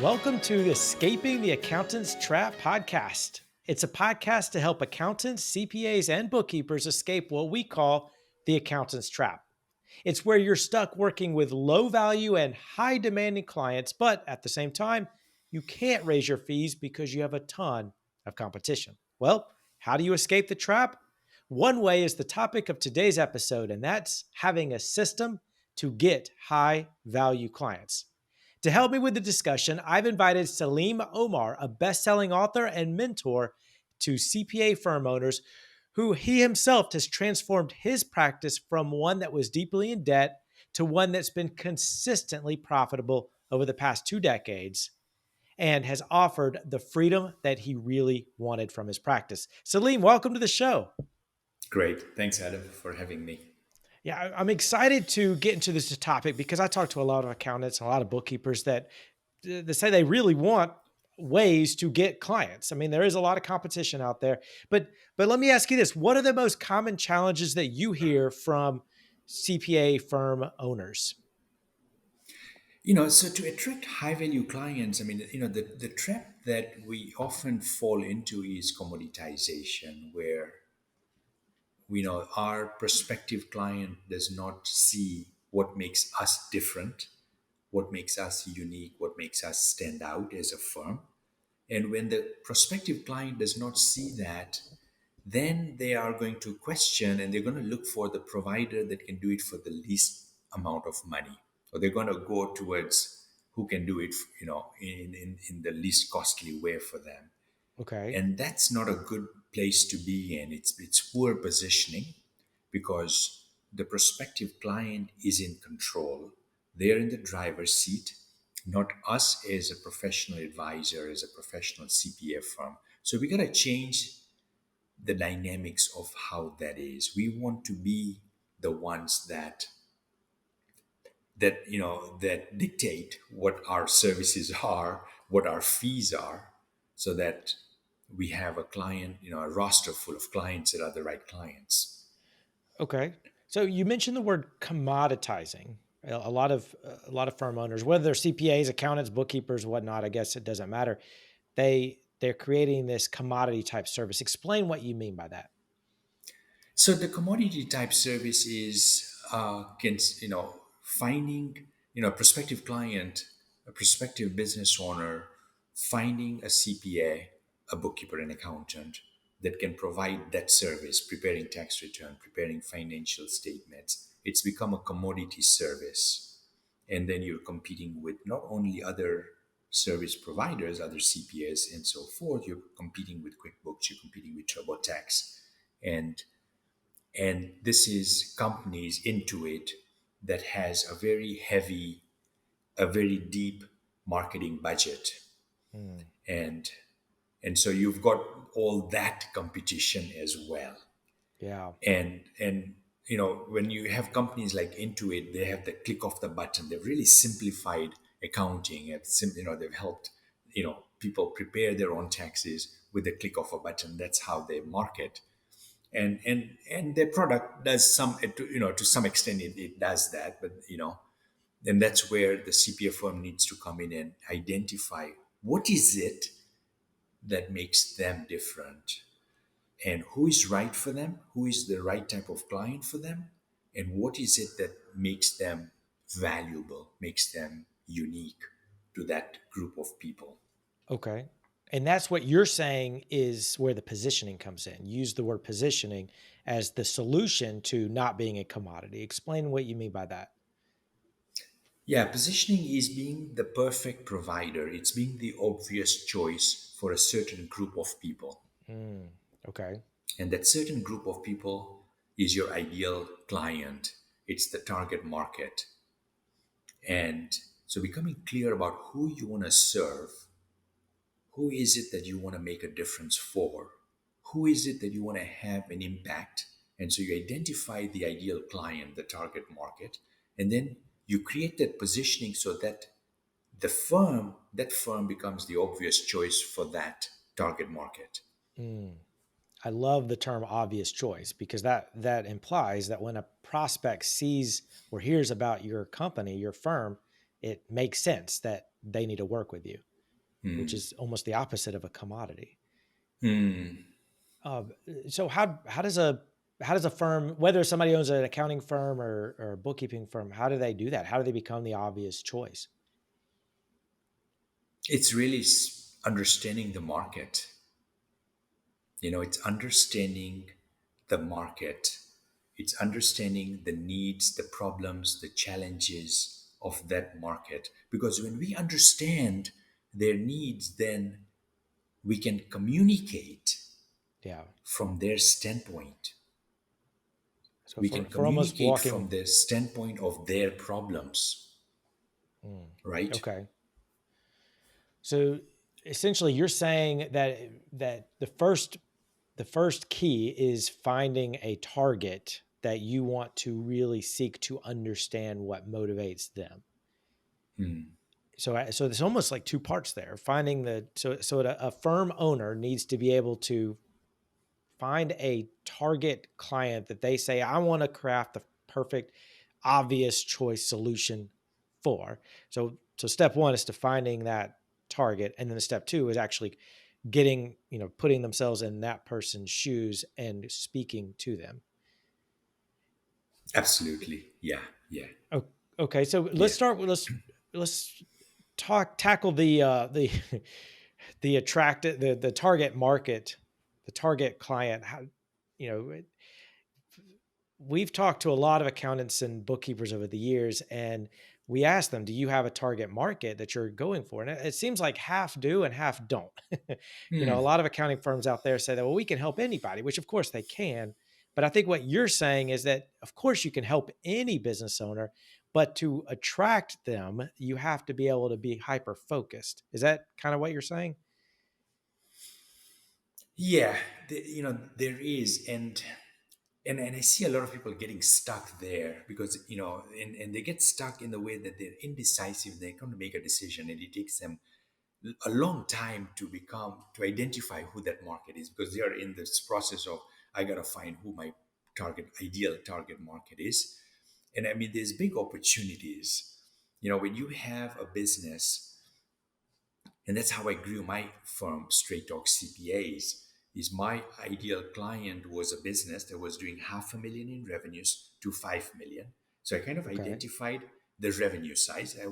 Welcome to the Escaping the Accountant's Trap podcast. It's a podcast to help accountants, CPAs, and bookkeepers escape what we call the accountant's trap. It's where you're stuck working with low value and high demanding clients, but at the same time, you can't raise your fees because you have a ton of competition. Well, how do you escape the trap? One way is the topic of today's episode, and that's having a system to get high value clients. To help me with the discussion, I've invited Salim Omar, a best selling author and mentor to CPA firm owners, who he himself has transformed his practice from one that was deeply in debt to one that's been consistently profitable over the past 2 decades and has offered the freedom that he really wanted from his practice. Salim, welcome to the show. Great. Thanks, Adam, for having me. Yeah, I'm excited to get into this topic because I talk to a lot of accountants, a lot of bookkeepers that say they really want ways to get clients. I mean, there is a lot of competition out there, but let me ask you this: what are the most common challenges that you hear from CPA firm owners? So to attract high value clients, the trap that we often fall into is commoditization, where our prospective client does not see what makes us different, what makes us unique, what makes us stand out as a firm. And when the prospective client does not see that, then they are going to question and they're going to look for the provider that can do it for the least amount of money, or they're going to go towards who can do it in the least costly way for them. Okay. And that's not a good place to be in. It's poor positioning, because the prospective client is in control. They're in the driver's seat, not us as a professional advisor, as a professional CPA firm. So we got to change the dynamics of how that is. We want to be the ones that dictate what our services are, what our fees are, so that we have a roster full of clients that are the right clients. Okay. So you mentioned the word commoditizing. A lot of firm owners, whether they're CPAs, accountants, bookkeepers, whatnot, I guess it doesn't matter. They're creating this commodity type service. Explain what you mean by that. So the commodity type service is finding a prospective client, a prospective business owner, finding a CPA, a bookkeeper, an accountant that can provide that service, preparing tax return, preparing financial statements. It's become a commodity service, and then you're competing with not only other service providers, other CPAs, and so forth. You're competing with QuickBooks. You're competing with TurboTax, and this is companies into it that has a very deep marketing budget. Hmm. And and so you've got all that competition as well. Yeah. And when you have companies like Intuit, they have the click of the button. They've really simplified accounting, and they've helped people prepare their own taxes with the click of a button. That's how they market. And their product does to some extent it does that, but then that's where the CPA firm needs to come in and identify what is it that makes them different, and who is right for them, who is the right type of client for them, and what is it that makes them valuable, makes them unique to that group of people. Okay. And that's what you're saying is where the positioning comes in. Use the word positioning as the solution to not being a commodity. Explain what you mean by that. Yeah, positioning is being the perfect provider. It's being the obvious choice for a certain group of people. Mm, okay. And that certain group of people is your ideal client. It's the target market. And so becoming clear about who you want to serve, who is it that you want to make a difference for, who is it that you want to have an impact. And so you identify the ideal client, the target market, and then you create that positioning so that that firm becomes the obvious choice for that target market. Mm. I love the term obvious choice because that implies that when a prospect sees or hears about your company, your firm, it makes sense that they need to work with you, which is almost the opposite of a commodity. Hmm. Uh, so how does a firm, whether somebody owns an accounting firm or a bookkeeping firm, how do they do that? How do they become the obvious choice? It's really understanding the market. It's understanding the market. It's understanding the needs, the problems, the challenges of that market. Because when we understand their needs, then we can communicate Yeah. from their standpoint. So We can for almost communicate from walking. the standpoint of their problems, Mm, right? okay. So essentially you're saying that the first key is finding a target that you want to really seek to understand what motivates them. So there's almost like two parts there. Finding the so a firm owner needs to be able to find a target client that they say, I want to craft the perfect, obvious choice solution for. So step one is to finding that target. And then the step two is actually getting, putting themselves in that person's shoes and speaking to them. Absolutely. Yeah. Yeah. Oh, okay. So let's Yeah. start with, let's tackle the the the target market, the target client. How, you know, we've talked to a lot of accountants and bookkeepers over the years, and we ask them, do you have a target market that you're going for? And it seems like half do and half don't. A lot of accounting firms out there say that, well, we can help anybody, which of course they can. But I think what you're saying is that, of course, you can help any business owner, but to attract them, you have to be able to be hyper focused. Is that kind of what you're saying? Yeah. There is. And I see a lot of people getting stuck there because, and they get stuck in the way that they're indecisive. They can't make a decision, and it takes them a long time to identify who that market is, because they are in this process of, I got to find who my ideal target market is. And I mean, there's big opportunities, when you have a business. And that's how I grew my firm, Straight Talk CPAs. Is my ideal client was a business that was doing 500,000 in revenues to 5 million. So I kind of Okay. identified the revenue size. I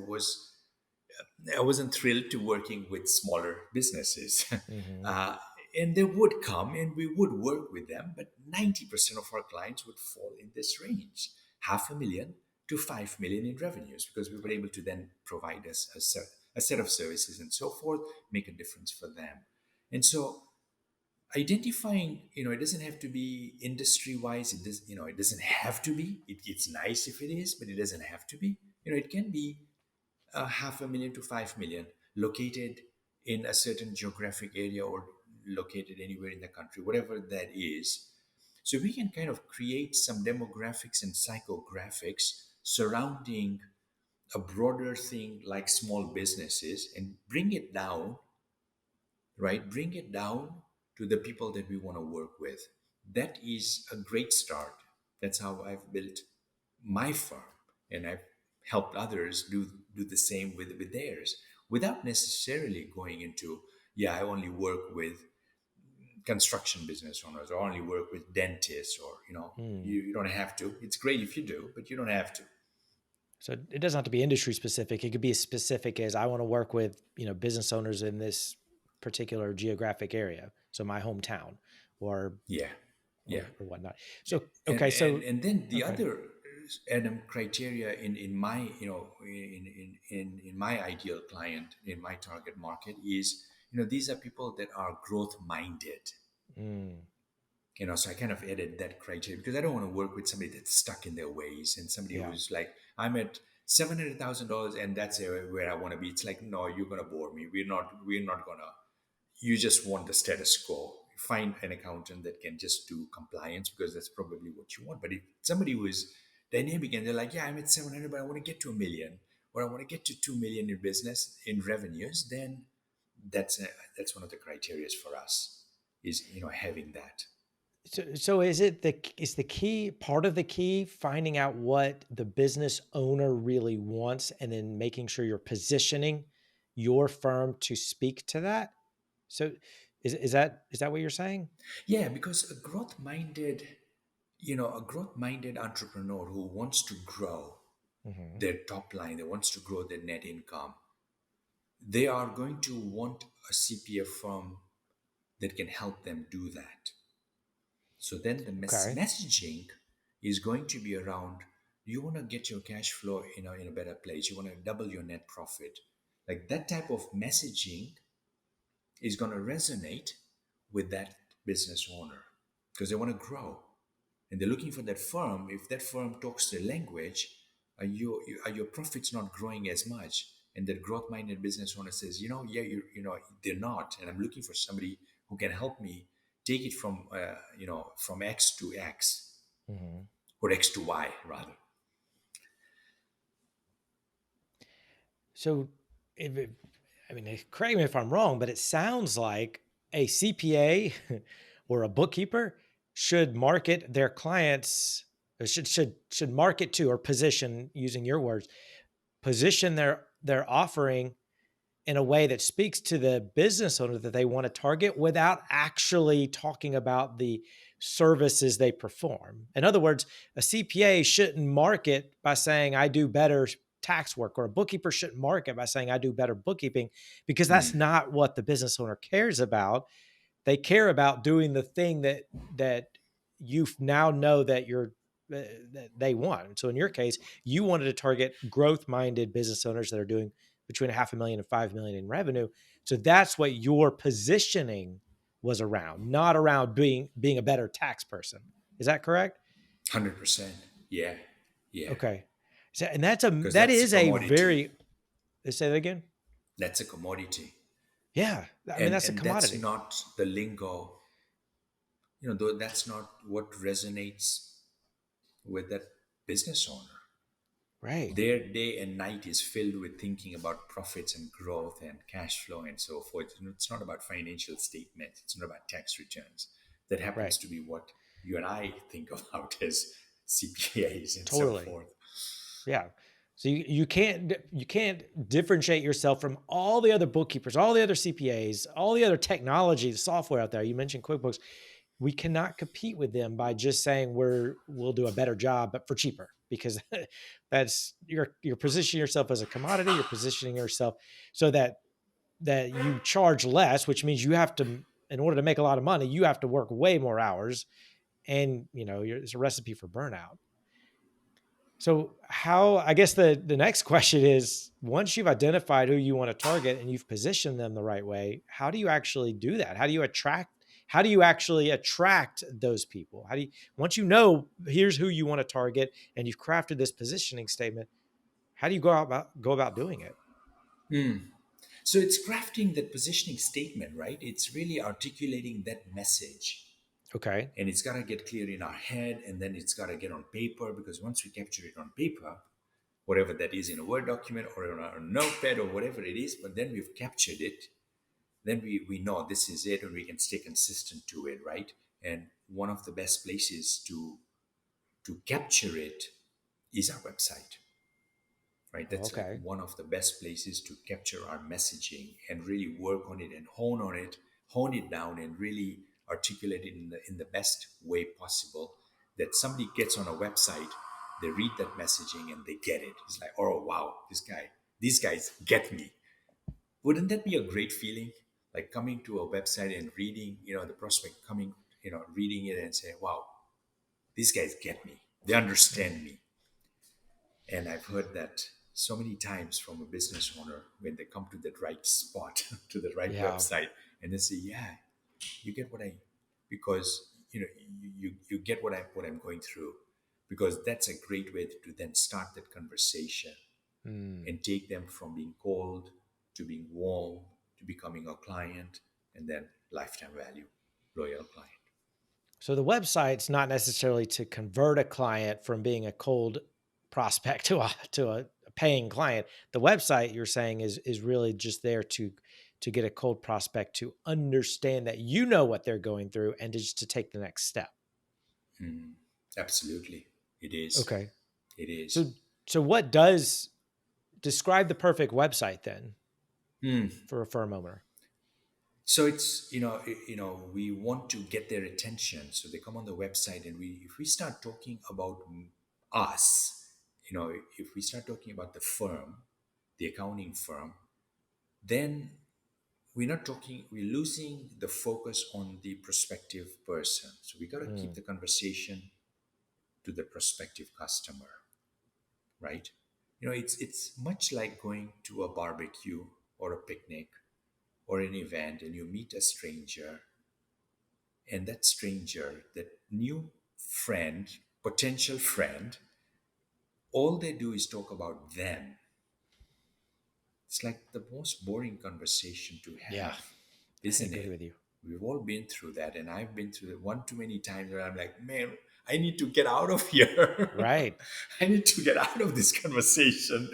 wasn't thrilled to working with smaller businesses. Hmm. uh, and they would come and we would work with them, but 90% of our clients would fall in this range, 500,000 to 5 million in revenues, because we were able to then provide us a set of services and so forth, make a difference for them. And so identifying, it doesn't have to be industry wise. It doesn't have to be. It's nice if it is, but it doesn't have to be. It can be 500,000 to 5 million, located in a certain geographic area or located anywhere in the country, whatever that is. So we can kind of create some demographics and psychographics surrounding a broader thing like small businesses and bring it down, right? Bring it down to the people that we want to work with. That is a great start. That's how I've built my firm, and I've helped others do the same with theirs, without necessarily going into, yeah, I only work with construction business owners, or only work with dentists, or you don't have to. It's great if you do, but you don't have to. So it doesn't have to be industry specific. It could be as specific as, I want to work with, business owners in this particular geographic area. So my hometown or, Yeah, yeah. or whatnot. So, and okay. and So, and then the okay. other Adam criteria in my in my ideal client, in my target market, is, these are people that are growth minded. Mm, So I kind of added that criteria because I don't want to work with somebody that's stuck in their ways, and somebody yeah. who's like, I'm at $700,000 and that's where I want to be. It's like, no, you're gonna bore me. We're not gonna. You just want the status quo. Find an accountant that can just do compliance, because that's probably what you want. But if somebody who is dynamic and they're like, yeah, I'm at 700, but I want to get to a million, or I want to get to 2 million in business in revenues, then that's one of the criteria for us, is having that. So is the key, part of the key, finding out what the business owner really wants and then making sure you're positioning your firm to speak to that? So is that what you're saying? Yeah, because a growth minded entrepreneur who wants to grow Hmm. their top line, they wants to grow their net income, they are going to want a CPA firm that can help them do that. So then the Okay. messaging is going to be around, you want to get your cash flow in a better place, you want to double your net profit. Like that type of messaging is going to resonate with that business owner because they want to grow and they're looking for that firm. If that firm talks their language, are your profits not growing as much? And that growth-minded business owner says, yeah, they're not, and I'm looking for somebody who can help me take it from X to X, Hmm. or X to Y rather. So, I mean, correct me if I'm wrong, but it sounds like a CPA or a bookkeeper should market their clients, or should market to, or position, using your words, position their offering in a way that speaks to the business owner that they want to target without actually talking about the services they perform. In other words, a CPA shouldn't market by saying, I do better tax work, or a bookkeeper shouldn't market by saying, I do better bookkeeping, because that's Hmm. not what the business owner cares about. They care about doing the thing that you now know that that they want. So in your case, you wanted to target growth minded business owners that are doing between a half a million and 5 million in revenue. So that's what your positioning was around, not around being a better tax person. Is that correct? 100%. Yeah. Yeah. Okay. So, and Because that that's a is a commodity. very, say that again. That's a commodity. Yeah. I mean, and that's a and that's commodity. not the lingo, though that's not what resonates with that business owner. Right. Their day and night is filled with thinking about profits and growth and cash flow and so forth. It's not about financial statements, it's not about tax returns. That happens Right. to be what you and I think about as CPAs and so Totally. forth. Yeah. So you can't differentiate yourself from all the other bookkeepers, all the other CPAs, all the other technology, the software out there. You mentioned QuickBooks. We cannot compete with them by just saying we'll do a better job, but for cheaper, because that's you're positioning yourself as a commodity. You're positioning yourself so that you charge less, which means you have to, in order to make a lot of money, you have to work way more hours, and it's a recipe for burnout. So how, I guess the next question is, once you've identified who you want to target and you've positioned them the right way, how do you actually do that? How do you actually attract those people? How do you, once you know here's who you want to target and you've crafted this positioning statement, how do you go about doing it? So it's crafting that positioning statement, right? It's really articulating that message. Okay. And it's got to get clear in our head, and then it's got to get on paper, because once we capture it on paper, whatever that is, in a Word document or on a notepad or whatever it is, but then we've captured it, then we know this is it, and we can stay consistent to it, right? And one of the best places to capture it is our website, right? Oh, That's like okay. one of the best places to capture our messaging and really work on it and hone it down, and really articulate it in the best way possible. That somebody gets on a website, they read that messaging and they get it. It's like, oh wow, these guys get me. Wouldn't that be a great feeling? Like coming to a website and reading, the prospect coming, reading it and say, wow, these guys get me. They understand Mm. me. And I've heard that so many times from a business owner when they come to that right spot, to the right Yeah. website, and they say, "Yeah, you get what I," because you get what I'm going through, because that's a great way to then start that conversation Mm. and take them from being cold to being warm to becoming a client, and then lifetime value, loyal client. So the website's not necessarily to convert a client from being a cold prospect to a paying client. The website, you're saying, is really just there to get a cold prospect to understand that you know what they're going through, and just to take the next step. Absolutely, it is. Okay. It So is. so what does describe the perfect website then? Hmm. for a firm owner? So it's we want to get their attention, so they come on the website, and we if we start talking about us, if we start talking about the firm, the accounting firm, then we're losing the focus on the prospective person. So we got to keep Mm, the conversation to the prospective customer, right? It's much like going to a barbecue or a picnic or an event, and you meet a stranger, and that stranger, that new friend, potential friend, all they do is talk about them. It's like the most boring conversation to yeah, have, I isn't agree it? with you. We've all been through that, and I've been through it one too many times where I'm like, man, I need to get out of here. Right. I need to get out of this conversation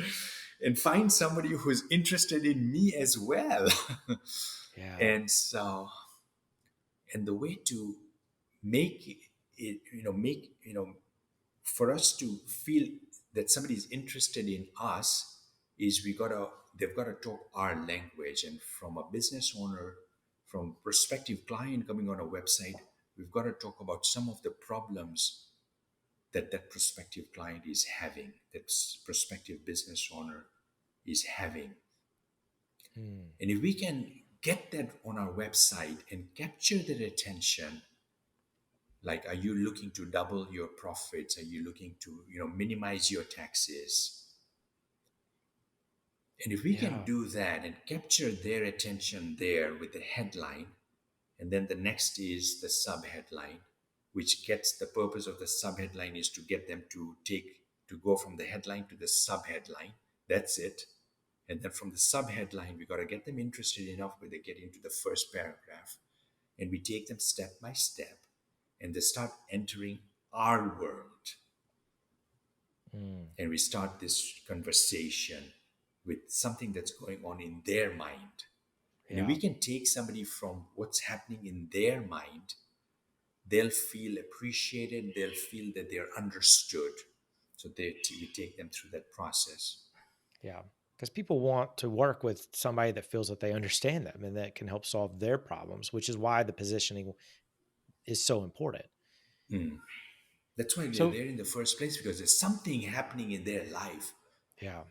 and find somebody who's interested in me as well. Yeah. And so, and the way to make it, for us to feel that somebody is interested in us is they've got to talk our language. And from a business owner, from prospective client coming on a website, we've got to talk about some of the problems that prospective client is having, that prospective business owner is having. Mm, And if we can get that on our website and capture their attention, like, are you looking to double your profits? Are you looking to minimize your taxes? And if we can yeah. do that and capture their attention there with the headline, and then the next is the sub headline, which gets the purpose of the sub headline is to get them to go from the headline to the sub headline. That's it. And then from the sub headline, we got to get them interested enough where they get into the first paragraph, and we take them step by step, and they start entering our world, Mm, and we start this conversation with something that's going on in their mind. And if yeah. we can take somebody from what's happening in their mind, they'll feel appreciated, they'll feel that they're understood. So we take them through that process. Yeah. Because people want to work with somebody that feels that they understand them and that can help solve their problems, which is why the positioning is so important. Mm. That's why they're So, there in the first place, because there's something happening in their life. yeah.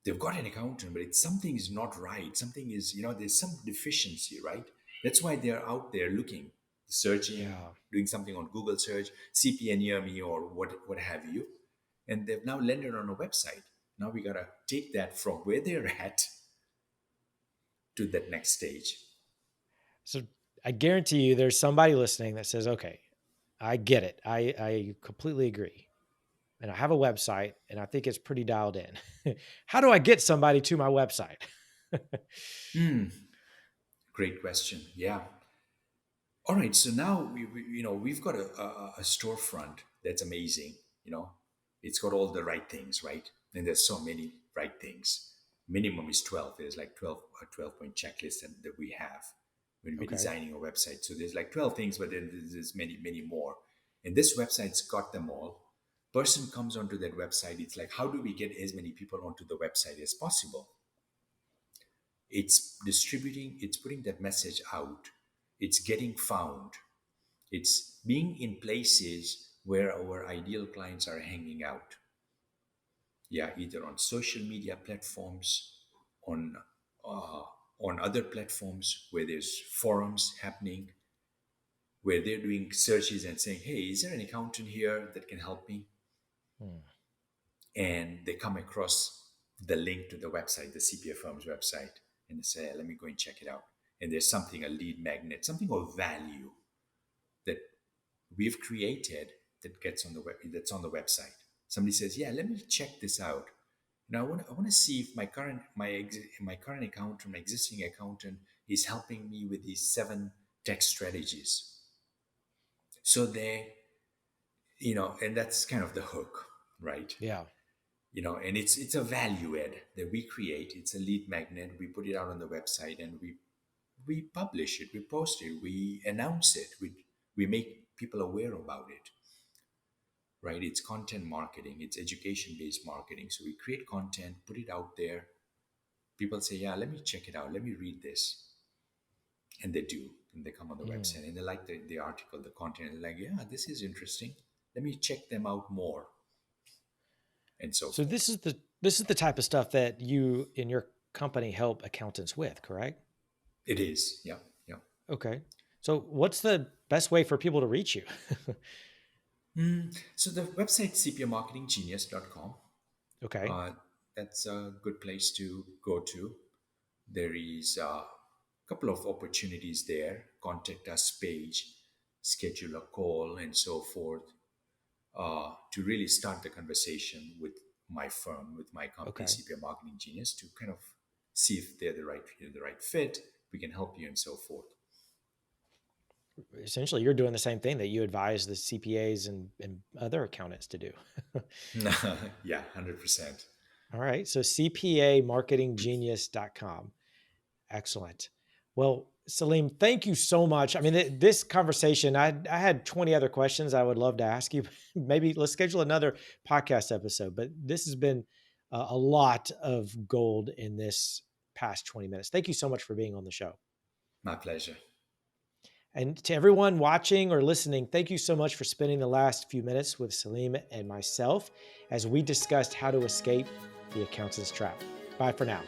They've got an accountant, but something is not right. Something is, there's some deficiency, right? That's why they're out there looking, searching, Yeah. doing something on Google search, CPA near me, or what have you. And they've now landed on a website. Now we gotta take that from where they're at to that next stage. So I guarantee you there's somebody listening that says, okay, I get it. I completely agree. And I have a website and I think it's pretty dialed in. How do I get somebody to my website? Great question. Yeah. All right, so now we've got a storefront that's amazing. You know, it's got all the right things, right? And there's so many right things. Minimum is 12. There's like 12 a 12-point checklist that we have when we're Okay. designing a website. So there's like 12 things, but then there's many more. And this website's got them all. Person comes onto that website. It's like, how do we get as many people onto the website as possible? It's distributing. It's putting that message out. It's getting found. It's being in places where our ideal clients are hanging out. Yeah, either on social media platforms, on uh, on other platforms where there's forums happening, where they're doing searches and saying, "Hey, is there an accountant here that can help me?" Hmm. And they come across the link to the website, the CPA firm's website, and they say, "Let me go and check it out." And there's something, a lead magnet, something of value that we've created that's on the website. Somebody says, "Yeah, let me check this out." Now I want to see if my current accountant, my existing accountant, is helping me with these 7 tax strategies. So and that's kind of the hook, right? Yeah. And it's a value add that we create. It's a lead magnet. We put it out on the website, and we publish it, we post it, we announce it, we make people aware about it, right? It's content marketing, it's education based marketing. So we create content, put it out there, People say, yeah, let me check it out. Let me read this. And they do. And they come on the Mm. website and they like the article, the content. And they're like, yeah, this is interesting. Let me check them out more, and so So forth. this is the type of stuff that you in your company help accountants with, correct? It is. Yeah. Yeah. Okay. So what's the best way for people to reach you? So the website cpamarketinggenius.com. Okay. Uh, that's a good place to go to. There is a couple of opportunities there. Contact us page, schedule a call, and so forth, to really start the conversation with my firm, with my company, Okay. CPA Marketing Genius, to kind of see if they're the right fit. We can help you, and so forth. Essentially, you're doing the same thing that you advise the CPAs and other accountants to do. Yeah, 100%. All right. So CPAmarketinggenius.com. Excellent. Well, Salim, thank you so much. I mean, this conversation, I had 20 other questions I would love to ask you. Maybe let's schedule another podcast episode, but this has been a lot of gold in this past 20 minutes. Thank you so much for being on the show. My pleasure. And to everyone watching or listening, thank you so much for spending the last few minutes with Salim and myself as we discussed how to escape the accountant's trap. Bye for now.